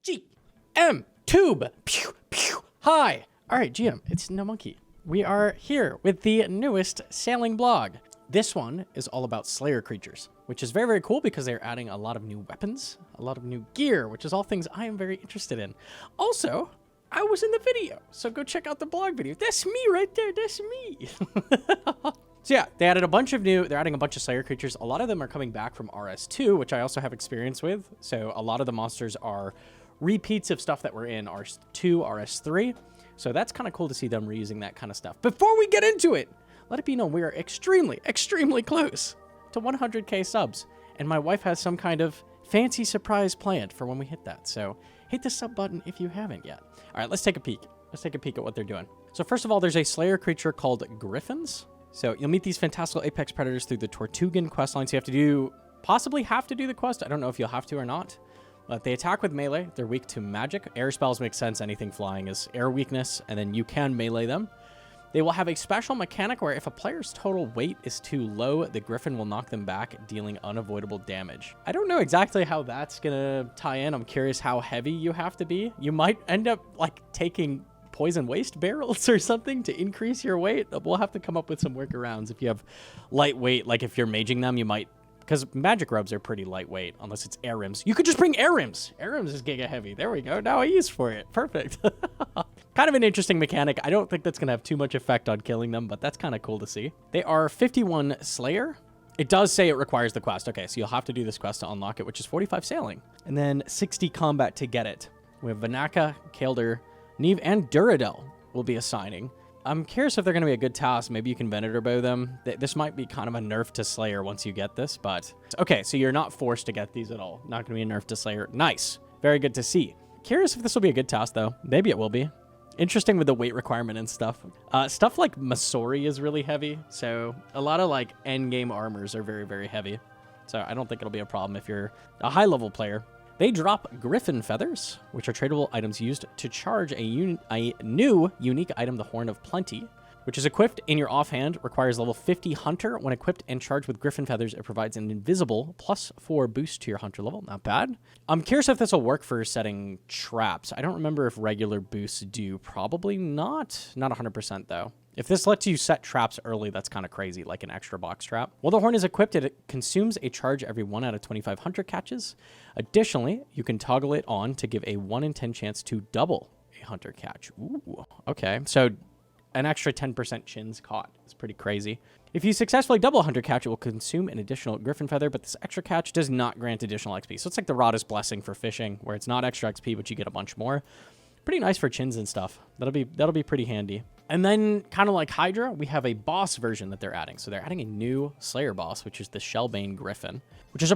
GM Tube. Pew, pew. Hi. All right, GM, it's Gnomonkey. We are here with the newest sailing blog. This one is all about Slayer creatures, which is very, very cool because they're adding a lot of new weapons, a lot of new gear, which is all things I am very interested in. Also, I was in the video, so go check out the blog video. That's me right there. That's me. So yeah, they added a bunch of they're adding a bunch of Slayer creatures. A lot of them are coming back from RS2, which I also have experience with. So a lot of the monsters are repeats of stuff that were in RS2, RS3. So that's kind of cool to see them reusing that kind of stuff. Before we get into it, let it be known we are extremely, extremely close to 100K subs. And my wife has some kind of fancy surprise planned for when we hit that. So hit the sub button if you haven't yet. All right, let's take a peek. Let's take a peek at what they're doing. So first of all, there's a Slayer creature called Gryphons. So you'll meet these fantastical apex predators through the Tortugan quest line. So you possibly have to do the quest. I don't know if you'll have to or not. But they attack with melee. They're weak to magic. Air spells make sense. Anything flying is air weakness. And then you can melee them. They will have a special mechanic where if a player's total weight is too low, the Gryphon will knock them back, dealing unavoidable damage. I don't know exactly how that's going to tie in. I'm curious how heavy you have to be. You might end up like taking poison waste barrels or something to increase your weight. We'll have to come up with some workarounds. If you have lightweight, like if you're maging them, you might, because magic robes are pretty lightweight unless it's air rims. You could just bring air rims. Air rims is giga heavy. There we go. Now I use for it. Perfect. Kind of an interesting mechanic. I don't think that's going to have too much effect on killing them, but that's kind of cool to see. They are 51 Slayer. It does say it requires the quest. Okay, so you'll have to do this quest to unlock it, which is 45 sailing. And then 60 combat to get it. We have Vanaka, Kaelder, Neve, and Duradel will be assigning. I'm curious if they're going to be a good task. Maybe you can Venator bow them. This might be kind of a nerf to Slayer once you get this, but... Okay, so you're not forced to get these at all. Not going to be a nerf to Slayer. Nice. Very good to see. Curious if this will be a good task, though. Maybe it will be. Interesting with the weight requirement and stuff. Stuff like Masori is really heavy, so a lot of like endgame armors are very, very heavy. So I don't think it'll be a problem if you're a high-level player. They drop Gryphon feathers, which are tradable items used to charge a new unique item, the Horn of Plenty, which is equipped in your offhand, requires level 50 Hunter. When equipped and charged with Gryphon feathers, it provides an invisible +4 boost to your Hunter level. Not bad. I'm curious if this will work for setting traps. I don't remember if regular boosts do. Probably not. Not 100% though. If this lets you set traps early, that's kind of crazy, like an extra box trap. While the horn is equipped, it consumes a charge every 1 out of 25 Hunter catches. Additionally, you can toggle it on to give a 1 in 10 chance to double a Hunter catch. Ooh, okay. So an extra 10% chins caught. It's pretty crazy. If you successfully double a Hunter catch, it will consume an additional Gryphon feather, but this extra catch does not grant additional XP. So it's like the Rod's Blessing for fishing, where it's not extra XP, but you get a bunch more. Pretty nice for chins and stuff. That'll be pretty handy. And then, kind of like Hydra, we have a boss version that they're adding. So they're adding a new Slayer boss, which is the Shellbane Gryphon, which is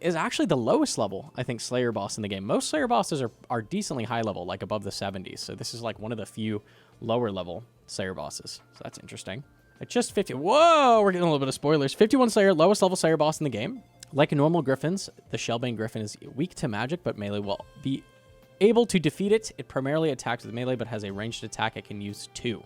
is actually the lowest level, I think, Slayer boss in the game. Most Slayer bosses are decently high level, like above the 70s. So this is like one of the few lower level Slayer bosses. So that's interesting. It's just 50. Whoa, we're getting a little bit of spoilers. 51 Slayer, lowest level Slayer boss in the game. Like normal Gryphons, the Shellbane Gryphon is weak to magic, but melee will be able to defeat it. It primarily attacks with melee, but has a ranged attack it can use too.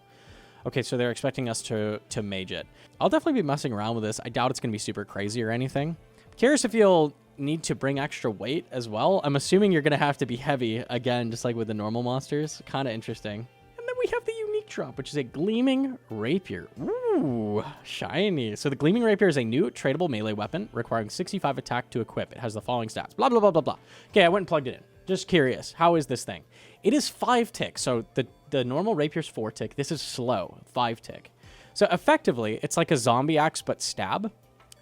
Okay, so they're expecting us to mage it. I'll definitely be messing around with this. I doubt it's going to be super crazy or anything. Curious if you'll need to bring extra weight as well. I'm assuming you're going to have to be heavy, again, just like with the normal monsters. Kind of interesting. And then we have the unique drop, which is a Gleaming Rapier. Ooh, shiny. So the Gleaming Rapier is a new tradable melee weapon requiring 65 attack to equip. It has the following stats. Blah, blah, blah, blah, blah. Okay, I went and plugged it in. Just curious. How is this thing? It is 5 tick. So the normal rapier's 4 tick. This is slow, 5 tick. So effectively, it's like a zombie axe, but stab.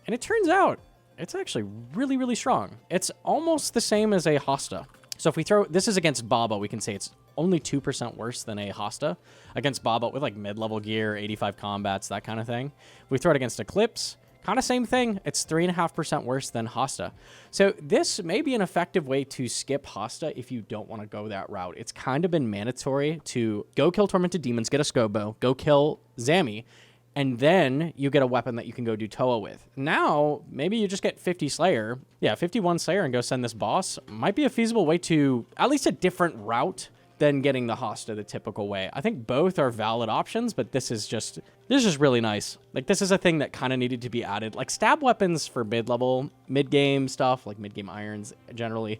And it turns out it's actually really, really strong. It's almost the same as a hasta. So if we throw, this is against Baba, we can say it's only 2% worse than a hasta. Against Baba with like mid-level gear, 85 combats, that kind of thing. If we throw it against Eclipse, kind of same thing. It's 3.5% worse than hasta. So this may be an effective way to skip hasta if you don't want to go that route. It's kind of been mandatory to go kill Tormented Demons, get a Scobo, go kill Zammy, and then you get a weapon that you can go do Toa with. Now, maybe you just get 50 Slayer. Yeah, 51 Slayer and go send this boss. Might be a feasible way to, at least a different route than getting the hasta the typical way. I think both are valid options, but this is just really nice. Like, this is a thing that kind of needed to be added. Like, stab weapons for mid-level, mid-game stuff, like mid-game irons generally,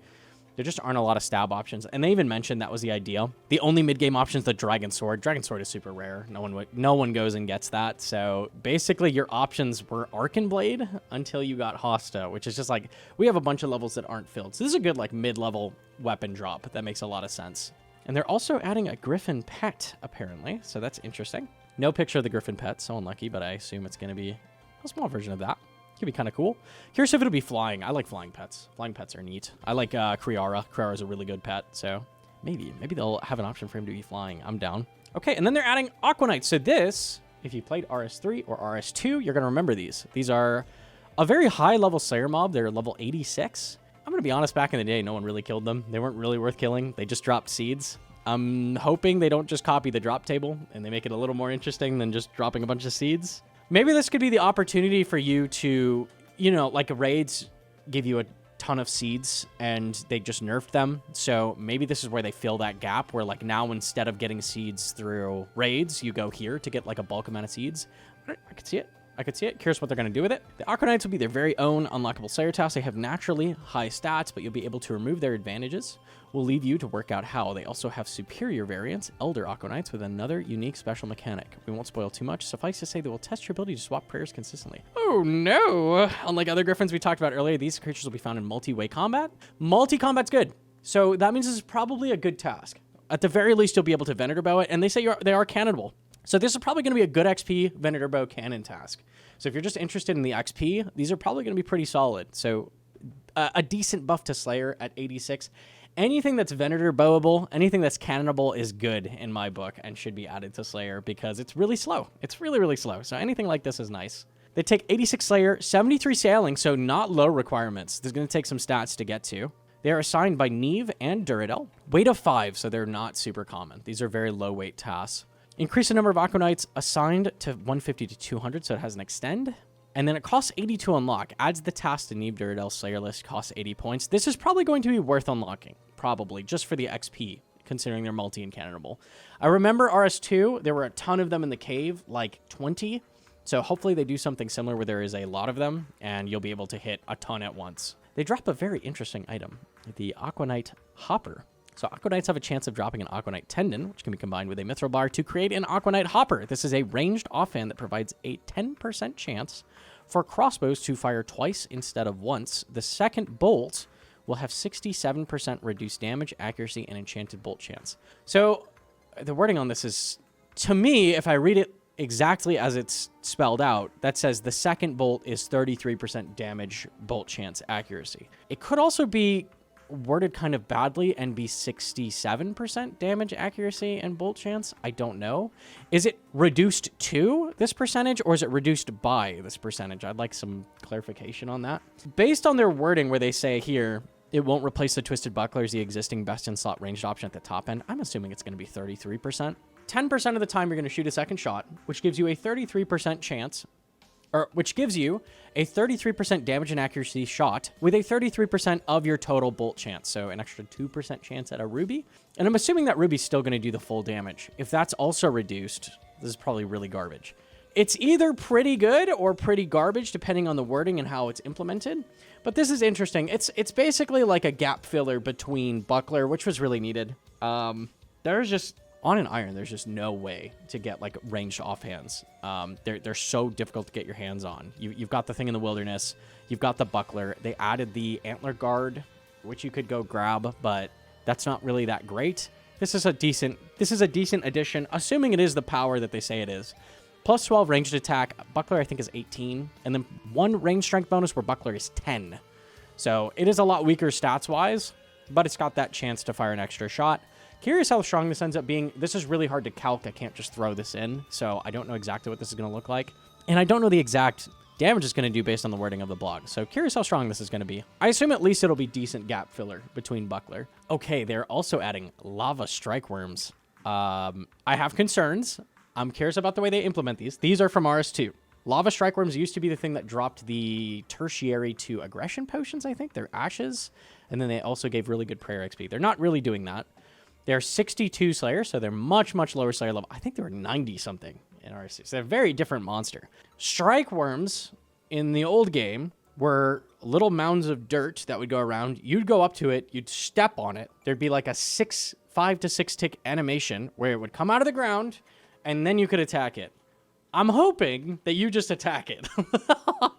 There just aren't a lot of stab options. And they even mentioned that was the idea. The only mid-game option is the Dragon Sword. Dragon Sword is super rare. No one goes and gets that. So basically your options were Arcan Blade until you got Hasta, which is just like, we have a bunch of levels that aren't filled. So this is a good like mid-level weapon drop. That makes a lot of sense. And they're also adding a Gryphon pet, apparently. So that's interesting. No picture of the Gryphon pet. So unlucky, but I assume it's going to be a small version of that. Could be kind of cool. Curious if it'll be flying. I like flying pets. Flying pets are neat. I like Kriara. Kriara is a really good pet, so maybe they'll have an option for him to be flying. I'm down. Okay, and then they're adding Aquanites. So this, if you played RS3 or RS2, you're going to remember these. These are a very high-level Slayer mob. They're level 86. I'm going to be honest, back in the day, no one really killed them. They weren't really worth killing. They just dropped seeds. I'm hoping they don't just copy the drop table and they make it a little more interesting than just dropping a bunch of seeds. Maybe this could be the opportunity for you to, you know, like raids give you a ton of seeds and they just nerfed them. So maybe this is where they fill that gap where like now instead of getting seeds through raids, you go here to get like a bulk amount of seeds. I could see it. I could see it. Curious what they're going to do with it. The Aquanites will be their very own unlockable Slayer task. They have naturally high stats, but you'll be able to remove their advantages. We'll leave you to work out how. They also have superior variants, Elder Aquanites, with another unique special mechanic. We won't spoil too much. Suffice to say, they will test your ability to swap prayers consistently. Oh no! Unlike other Gryphons we talked about earlier, these creatures will be found in multi-way combat. Multi-combat's good. So that means this is probably a good task. At the very least, you'll be able to Venator Bow it, and they say they are cannonable. So this is probably going to be a good XP Venator Bow cannon task. So if you're just interested in the XP, these are probably going to be pretty solid. So a decent buff to Slayer at 86. Anything that's Venator Bowable, anything that's cannonable is good in my book and should be added to Slayer because it's really slow. It's really, really slow. So anything like this is nice. They take 86 Slayer, 73 Sailing, so not low requirements. There's going to take some stats to get to. They are assigned by Neve and Duradel. Weight of 5, so they're not super common. These are very low weight tasks. Increase the number of Aquanites assigned to 150 to 200, so it has an extend. And then it costs 80 to unlock. Adds the task to Neve Duradel Slayer list, costs 80 points. This is probably going to be worth unlocking, probably, just for the XP, considering they're multi and cannonable. I remember RS2, there were a ton of them in the cave, like 20. So hopefully they do something similar where there is a lot of them, and you'll be able to hit a ton at once. They drop a very interesting item, the Aquanite Hopper. So Aquanites have a chance of dropping an Aquanite Tendon, which can be combined with a Mithril Bar to create an Aquanite Hopper. This is a ranged offhand that provides a 10% chance for crossbows to fire twice instead of once. The second bolt will have 67% reduced damage, accuracy, and enchanted bolt chance. So the wording on this is, to me, if I read it exactly as it's spelled out, that says the second bolt is 33% damage, bolt chance, accuracy. It could also be worded kind of badly and be 67% damage, accuracy, and bolt chance. I don't know. Is it reduced to this percentage or is it reduced by this percentage? I'd like some clarification on that. Based on their wording where they say here, it won't replace the Twisted Buckler as the existing best in slot ranged option at the top end, I'm assuming it's going to be 33%. 10% of the time you're going to shoot a second shot, which gives you a 33% chance, or which gives you a 33% damage and accuracy shot with a 33% of your total bolt chance. So an extra 2% chance at a ruby. And I'm assuming that ruby's still going to do the full damage. If that's also reduced, this is probably really garbage. It's either pretty good or pretty garbage, depending on the wording and how it's implemented. But this is interesting. It's basically like a gap filler between Buckler, which was really needed. There's just... On an iron, there's just no way to get like ranged offhands. They're so difficult to get your hands on. You've got the thing in the wilderness. You've got the buckler. They added the antler guard, which you could go grab, but that's not really that great. This is a decent addition, assuming it is the power that they say it is. Plus 12 ranged attack. Buckler, I think, is 18. And then 1 range strength bonus where buckler is 10. So it is a lot weaker stats-wise, but it's got that chance to fire an extra shot. Curious how strong this ends up being. This is really hard to calc. I can't just throw this in, so I don't know exactly what this is going to look like. And I don't know the exact damage it's going to do based on the wording of the blog. So curious how strong this is going to be. I assume at least it'll be decent gap filler between Buckler. Okay, they're also adding lava Strykewyrms. I have concerns. I'm curious about the way they implement these. These are from RS2. Lava Strykewyrms used to be the thing that dropped the tertiary to aggression potions, I think. They're ashes. And then they also gave really good prayer XP. They're not really doing that. They're 62 Slayer, so they're much, much lower Slayer level. I think they were 90-something in RS2. So they're a very different monster. Strykewyrms, in the old game, were little mounds of dirt that would go around. You'd go up to it, you'd step on it. There'd be like a 5 to 6 tick animation where it would come out of the ground, and then you could attack it. I'm hoping that you just attack it.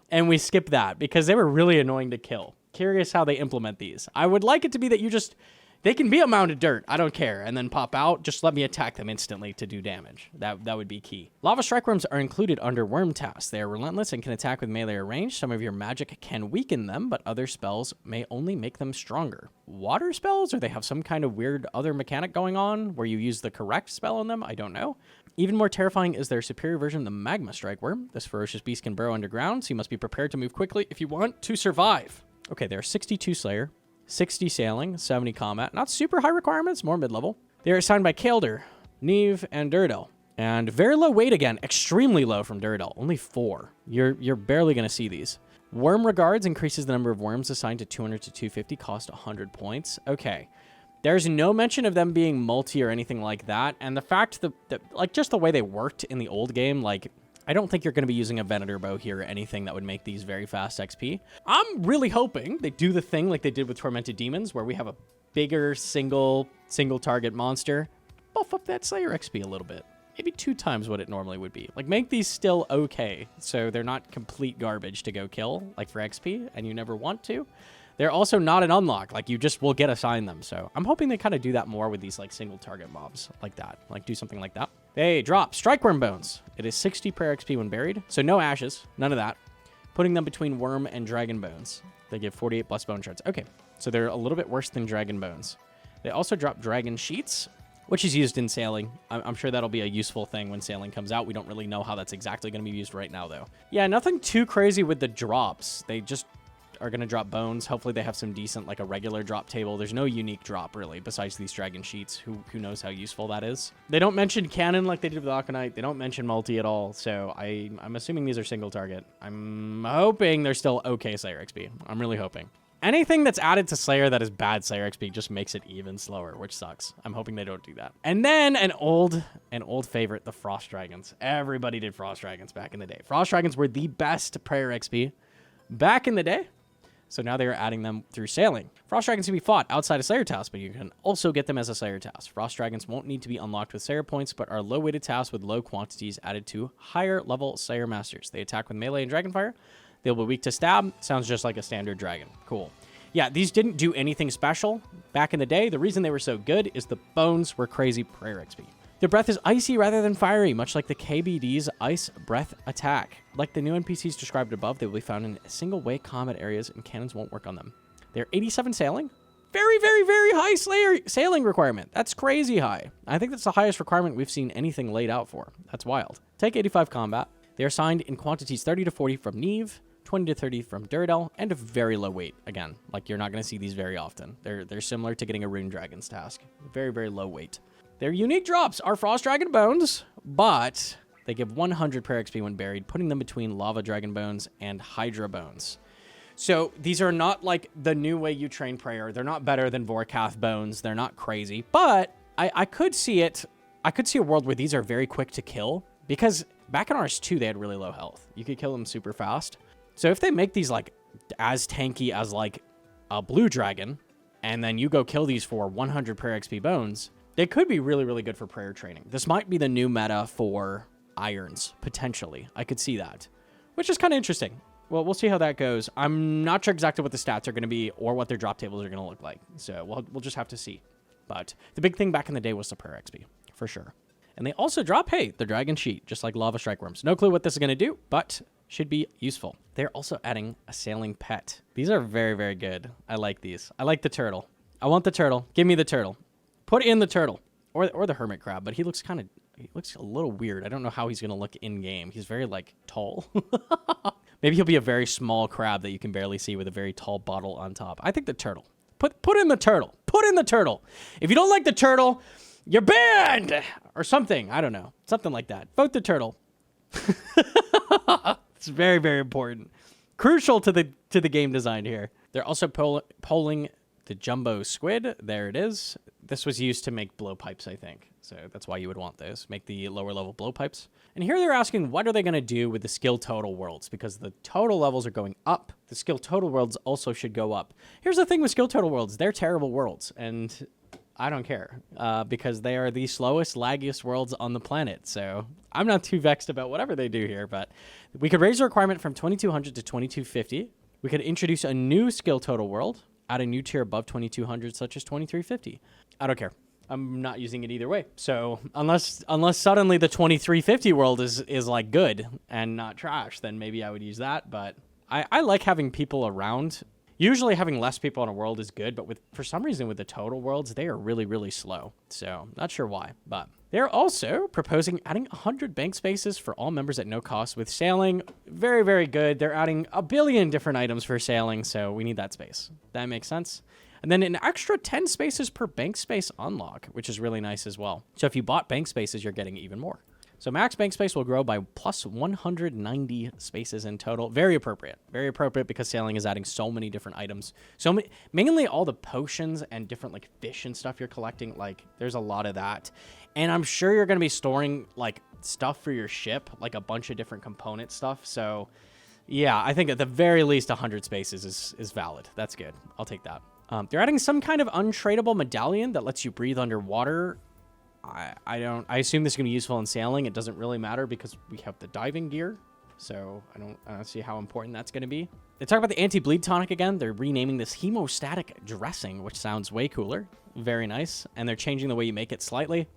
And we skip that because they were really annoying to kill. Curious how they implement these. I would like it to be that you just... They can be a mound of dirt, I don't care, and then pop out. Just let me attack them instantly to do damage. That would be key. Lava Strykewyrms are included under Worm tasks. They are relentless and can attack with melee or range. Some of your magic can weaken them, but other spells may only make them stronger. Water spells, or they have some kind of weird other mechanic going on where you use the correct spell on them? I don't know. Even more terrifying is their superior version, the Magma Strykewyrm. This ferocious beast can burrow underground, so you must be prepared to move quickly if you want to survive. Okay, they're 62 Slayer, 60 Sailing, 70 Combat. Not super high requirements, more mid-level. They are assigned by Kael'dir, Neve, and Durdel. And very low weight again, extremely low from Durdel, only 4. You're barely going to see these. Worm Regards increases the number of worms assigned to 200 to 250, cost 100 points. Okay. There's no mention of them being multi or anything like that. And the fact that like, just the way they worked in the old game, like... I don't think you're going to be using a Venator bow here or anything that would make these very fast XP. I'm really hoping they do the thing like they did with Tormented Demons, where we have a bigger single target monster. Buff up that Slayer XP a little bit. Maybe 2 times what it normally would be. Like, make these still okay, so they're not complete garbage to go kill, like for XP, and you never want to. They're also not an unlock, like you just will get assigned them. So I'm hoping they kind of do that more with these like single target mobs like that. Like do something like that. They drop Strykewyrm Bones. It is 60 prayer XP when buried. So no ashes, none of that. Putting them between worm and dragon bones. They give 48 plus bone shards. Okay, so they're a little bit worse than dragon bones. They also drop dragon sheets, which is used in sailing. I'm sure that'll be a useful thing when sailing comes out. We don't really know how that's exactly going to be used right now though. Yeah, nothing too crazy with the drops. They just are going to drop bones. Hopefully they have some decent, like a regular drop table. There's no unique drop really besides these dragon sheets. Who knows how useful that is. They don't mention cannon like they did with Aquanite. They don't mention multi at all. So I'm assuming these are single target. I'm hoping they're still okay Slayer XP. I'm really hoping. Anything that's added to Slayer that is bad Slayer XP just makes it even slower, which sucks. I'm hoping they don't do that. And then an old favorite, the Frost Dragons. Everybody did Frost Dragons back in the day. Frost Dragons were the best prayer XP back in the day. So now they are adding them through sailing. Frost Dragons can be fought outside of Slayer tasks, but you can also get them as a Slayer task. Frost Dragons won't need to be unlocked with Slayer points, but are low-weighted tasks with low quantities added to higher-level Slayer Masters. They attack with melee and Dragonfire. They'll be weak to stab. Sounds just like a standard dragon. Cool. Yeah, these didn't do anything special back in the day. The reason they were so good is the bones were crazy prayer XP. Their breath is icy rather than fiery, much like the KBD's Ice Breath attack. Like the new NPCs described above, they will be found in single-way combat areas, and cannons won't work on them. They're 87 sailing. Very, very, very high sailing requirement. That's crazy high. I think that's the highest requirement we've seen anything laid out for. That's wild. Take 85 combat. They are assigned in quantities 30 to 40 from Neve, 20 to 30 from Durdel, and a very low weight. Again, like you're not going to see these very often. They're similar to getting a Rune Dragon's task. Very, very low weight. Their unique drops are Frost Dragon Bones, but they give 100 prayer XP when buried, putting them between Lava Dragon Bones and Hydra Bones. So these are not like the new way you train prayer. They're not better than Vorkath Bones. They're not crazy, but I could see it. I could see a world where these are very quick to kill because back in RS2, they had really low health. You could kill them super fast. So if they make these like as tanky as like a blue dragon, and then you go kill these for 100 prayer XP bones, they could be really, really good for prayer training. This might be the new meta for irons, potentially. I could see that, which is kind of interesting. Well, we'll see how that goes. I'm not sure exactly what the stats are going to be or what their drop tables are going to look like. So we'll just have to see. But the big thing back in the day was the prayer XP, for sure. And they also drop, hey, the Dragon Sheet, just like Lava Strykewyrms. No clue what this is going to do, but should be useful. They're also adding a sailing pet. These are very, very good. I like these. I like the turtle. I want the turtle. Give me the turtle. Put in the turtle or the hermit crab, but he looks a little weird. I don't know how he's going to look in game. He's very like tall. Maybe he'll be a very small crab that you can barely see with a very tall bottle on top. I think the turtle. Put in the turtle. Put in the turtle. If you don't like the turtle, you're banned or something. I don't know. Something like that. Vote the turtle. It's very, very important. Crucial to the game design here. They're also polling the jumbo squid. There it is. This was used to make blowpipes, I think. So that's why you would want those. Make the lower level blowpipes. And here they're asking, what are they going to do with the skill total worlds? Because the total levels are going up. The skill total worlds also should go up. Here's the thing with skill total worlds. They're terrible worlds. And I don't care. Because they are the slowest, laggiest worlds on the planet. So I'm not too vexed about whatever they do here. But we could raise the requirement from 2200 to 2250. We could introduce a new skill total world. Add a new tier above 2200, such as 2350. I don't care. I'm not using it either way. So unless suddenly the 2350 world is like good and not trash, then maybe I would use that. But I like having people around. Usually having less people in a world is good, but for some reason with the total worlds, they are really, really slow. So not sure why, but they're also proposing adding 100 bank spaces for all members at no cost with sailing. Very, very good. They're adding a billion different items for sailing, so we need that space. That makes sense. And then an extra 10 spaces per bank space unlock, which is really nice as well. So if you bought bank spaces, you're getting even more. So max bank space will grow by plus 190 spaces in total. Very appropriate. Very appropriate because sailing is adding so many different items. So mainly all the potions and different like fish and stuff you're collecting. Like there's a lot of that. And I'm sure you're going to be storing like stuff for your ship, like a bunch of different component stuff. So yeah, I think at the very least 100 spaces is valid. That's good. I'll take that. They're adding some kind of untradeable medallion that lets you breathe underwater. I assume this is going to be useful in sailing. It doesn't really matter because we have the diving gear. So I don't see how important that's going to be. They talk about the anti-bleed tonic again. They're renaming this hemostatic dressing, which sounds way cooler. Very nice. And they're changing the way you make it slightly.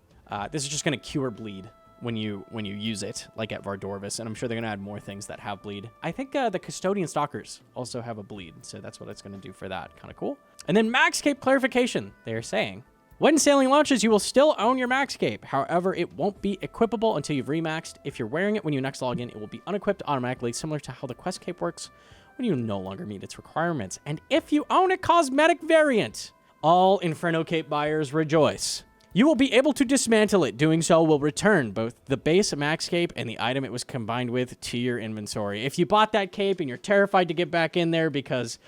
This is just going to cure bleed when you use it, like at Vardorvis. And I'm sure they're going to add more things that have bleed. I think the custodian stalkers also have a bleed. So that's what it's going to do for that. Kind of cool. And then max cape clarification. They're saying, when sailing launches, you will still own your max cape. However, it won't be equipable until you've remaxed. If you're wearing it when you next log in, it will be unequipped automatically, similar to how the quest cape works when you no longer meet its requirements. And if you own a cosmetic variant, all Inferno Cape buyers rejoice. You will be able to dismantle it. Doing so will return both the base max cape and the item it was combined with to your inventory. If you bought that cape and you're terrified to get back in there because,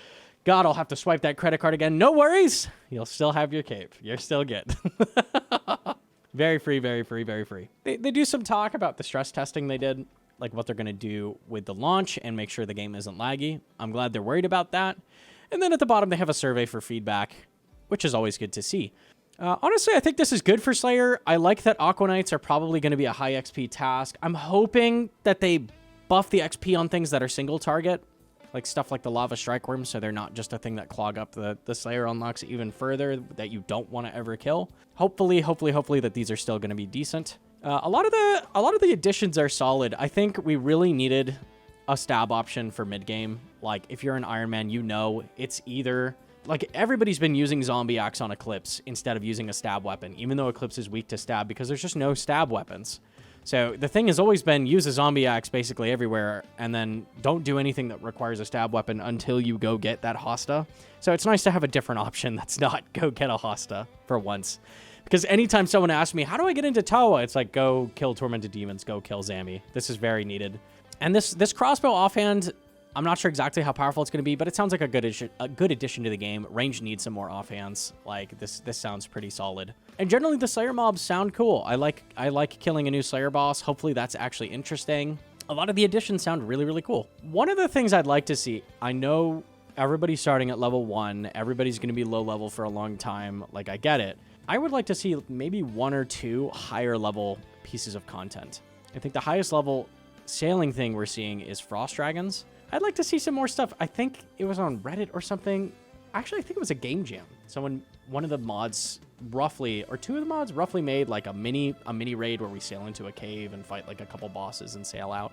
God, I'll have to swipe that credit card again, no worries. You'll still have your cape. You're still good. Very free, very free, very free. They do some talk about the stress testing they did, like what they're going to do with the launch and make sure the game isn't laggy. I'm glad they're worried about that. And then at the bottom, they have a survey for feedback, which is always good to see. Honestly, I think this is good for Slayer. I like that Aquanites are probably going to be a high XP task. I'm hoping that they buff the XP on things that are single target, like stuff like the lava Strykewyrms, so they're not just a thing that clog up the Slayer unlocks even further that you don't want to ever kill. Hopefully that these are still going to be decent. A lot of the additions are solid. I think we really needed a stab option for mid game. Like if you're an Iron Man, you know it's either like everybody's been using zombie axe on Eclipse instead of using a stab weapon, even though Eclipse is weak to stab because there's just no stab weapons. So the thing has always been use a zombie axe basically everywhere and then don't do anything that requires a stab weapon until you go get that hasta. So it's nice to have a different option that's not go get a hasta for once. Because anytime someone asks me, how do I get into Tawa? It's like, go kill Tormented Demons, go kill Zammy. This is very needed. And this crossbow offhand, I'm not sure exactly how powerful it's going to be, but it sounds like a good addition to the game. Range needs some more offhands. Like this sounds pretty solid. And generally the Slayer mobs sound cool. I like killing a new Slayer boss. Hopefully that's actually interesting. A lot of the additions sound really, really cool. One of the things I'd like to see, I know everybody's starting at level 1. Everybody's going to be low level for a long time. Like I get it. I would like to see maybe 1 or 2 higher level pieces of content. I think the highest level sailing thing we're seeing is Frost Dragons. I'd like to see some more stuff. I think it was on Reddit or something. Actually, I think it was a game jam. One of the mods roughly, or 2 of the mods roughly made like a mini raid where we sail into a cave and fight like a couple bosses and sail out.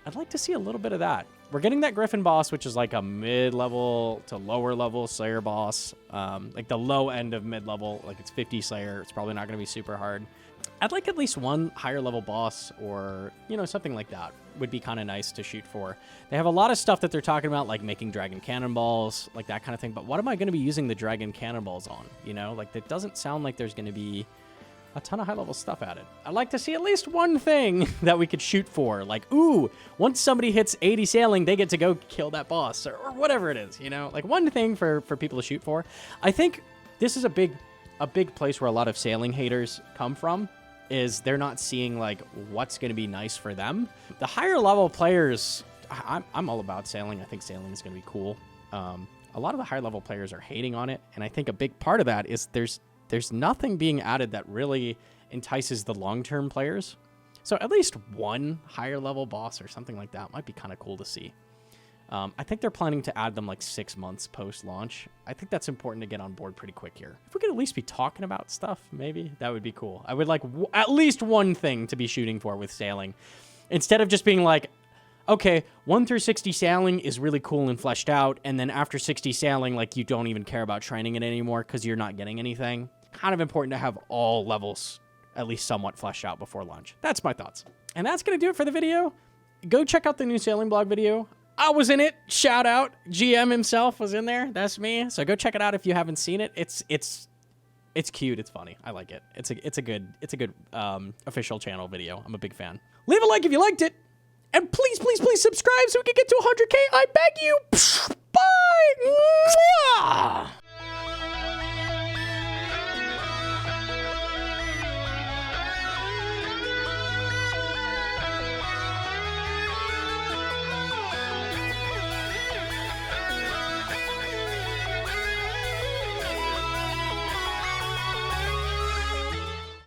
I'd like to see a little bit of that. We're getting that Gryphon boss, which is like a mid-level to lower level Slayer boss. Like the low end of mid-level, like it's 50 Slayer. It's probably not going to be super hard. I'd like at least 1 higher level boss or, something like that would be kind of nice to shoot for. They have a lot of stuff that they're talking about, like making dragon cannonballs, like that kind of thing. But what am I going to be using the dragon cannonballs on? Like, it doesn't sound like there's going to be a ton of high-level stuff added. I'd like to see at least one thing that we could shoot for. Like, ooh, once somebody hits 80 sailing, they get to go kill that boss, or whatever it is, you know? Like, one thing for people to shoot for. I think this is a big place where a lot of sailing haters come from, is they're not seeing, like, what's going to be nice for them. The higher-level players, I'm all about sailing. I think sailing is going to be cool. A lot of the higher-level players are hating on it, and I think a big part of that is there's nothing being added that really entices the long-term players. So at least one higher-level boss or something like that might be kind of cool to see. I think they're planning to add them like 6 months post-launch. I think that's important to get on board pretty quick here. If we could at least be talking about stuff, maybe, that would be cool. I would like at least one thing to be shooting for with sailing. Instead of just being like, okay, 1 through 60 sailing is really cool and fleshed out, and then after 60 sailing, like, you don't even care about training it anymore because you're not getting anything. Kind of important to have all levels at least somewhat fleshed out before launch. That's my thoughts. And that's going to do it for the video. Go check out the new sailing blog video. I was in it. Shout out. GM himself was in there. That's me. So go check it out if you haven't seen it. It's cute. It's funny. I like it. It's a good official channel video. I'm a big fan. Leave a like if you liked it. And please, please, please subscribe so we can get to 100K. I beg you. Bye. Mwah!